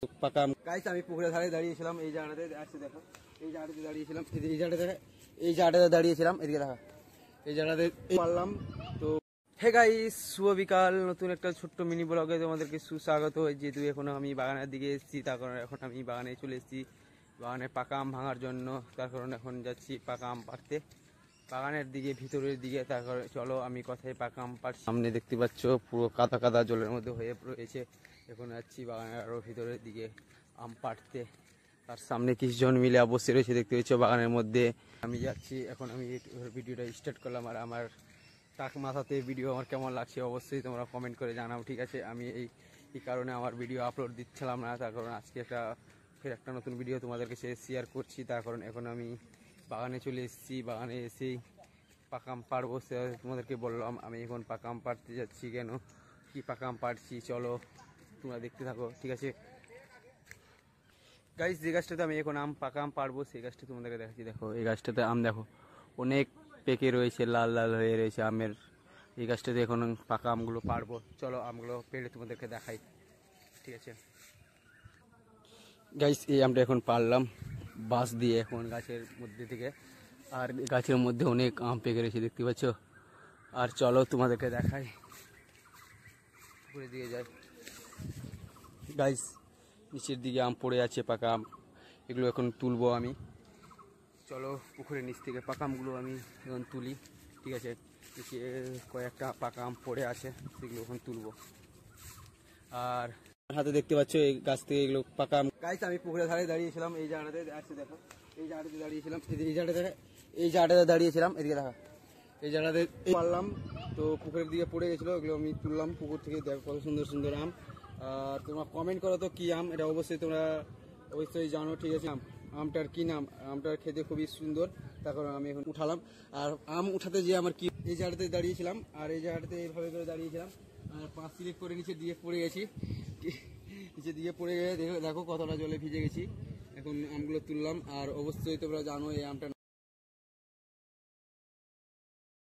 পাকা গাইস আমি পুকুরের ধারে দাঁড়িয়েছিলাম এই জায়গাটাতে আসছে দেখো এই জায়গাটাতে দাঁড়িয়েছিলাম এই জায়গাটাতে দাঁড়িয়েছিলাম এদিকে দেখা এই জায়গাটাতে পারলাম তো হে গাইস শুভ বিকাল নতুন একটা ছোট্ট মিনি ব্লগে তোমাদেরকে সুস্বাগত। যেহেতু এখন আমি বাগানের দিকে এসেছি তার কারণে এখন আমি বাগানে চলে এসেছি বাগানে পাকা আম ভাঙার জন্য, তার কারণে এখন যাচ্ছি পাকা আম পাড়তে বাগানের দিকে ভিতরের দিকে। তার কারণে চলো আমি কথায় পাকা আম পাড়ছি। সামনে দেখতে পাচ্ছ পুরো কাদা কাদা জলের মধ্যে হয়ে রয়েছে, এখন যাচ্ছি বাগানের আরো ভিতরের দিকে আম পাড়তে। তার সামনে কিছুজন মিলে বসে রয়েছে দেখতে পাচ্ছ বাগানের মধ্যে। আমি যাচ্ছি এখন, আমি ভিডিওটা স্টার্ট করলাম আর আমার টাক মাথাতে ভিডিও আমার কেমন লাগছে অবশ্যই তোমরা কমেন্ট করে জানাও, ঠিক আছে। আমি এই কারণে আমার ভিডিও আপলোড দিচ্ছিলাম না, তার কারণ আজকে ফের একটা নতুন ভিডিও তোমাদের কাছে শেয়ার করছি। তার কারণ এখন আমি বাগানে চলে এসেছি, বাগানে এসেই পাকা আম পাড়বো তোমাদেরকে বললাম। আমি এখন পাকা আম পাড়তে যাচ্ছি, কেন কি পাকা আম পাড়ছি চলো তোমরা দেখতে থাকো, ঠিক আছে গাইস। যে গাছটাতে আমি এখন পাকা আম পাড়বো সেই গাছটা তোমাদেরকে দেখাচ্ছি। দেখো এই গাছটাতে আম দেখো অনেক পেকে রয়েছে, লাল লাল হয়ে রয়েছে আমের। এই গাছটাতে এখন পাকা আমগুলো পাড়বো, চলো আমগুলো পেড়ে তোমাদেরকে দেখাই, ঠিক আছে গাইস। এই আমটা এখন পাড়লাম বাঁশ দিয়ে এখন গাছের মধ্যে থেকে, আর গাছের মধ্যে অনেক আম পেকে রয়েছে দেখতে পাচ্ছ। আর চলো তোমাদেরকে দেখাই, উপরে দিকে যাই গাইস। নিচের দিকে আম পড়ে আছে পাকা আম, এগুলো এখন তুলবো আমি। চলো পুকুরের নিচ থেকে পাকা আমগুলো আমি এখন তুলি, ঠিক আছে। নিচে কয়েকটা পাকা আম পড়ে আছে সেগুলো এখন তুলবো। আর হাতে দেখতে পাচ্ছ এই গাছ থেকে এগুলো পাকা আম। গাইস আমি পুকুরের ধারে দাঁড়িয়েছিলাম এই জায়গাটাতে আসছে দেখো এই জায়গাটাতে দাঁড়িয়েছিলাম এই জায়গাটাতে দাঁড়িয়েছিলাম এদিকে দেখা এই জায়গাটাতে পারলাম তো পুকুরের দিকে পড়ে গেছিলো, এগুলো আমি তুললাম পুকুর থেকে। দেখো কত সুন্দর সুন্দর আম। আর তোমরা কমেন্ট করো তো কি আম এটা, অবশ্যই তোমরা অবশ্যই জানো, ঠিক আছে। আমটার কি নাম, আমটার খেতে খুবই সুন্দর, তার কারণে আমি এখন উঠালাম। আর আম উঠাতে যে আমার কি এই জায়গাটাতে দাঁড়িয়েছিলাম আর এই জায়গাটাতে এইভাবে করে দাঁড়িয়েছিলাম আর 5 স্লিপ করে নিচে দিয়ে পড়ে গেছি, নিচে দিয়ে পড়ে গিয়ে দেখো কতটা জলে ভিজে গেছি। এখন আমগুলো তুললাম আর অবশ্যই তোমরা জানো এই আমটা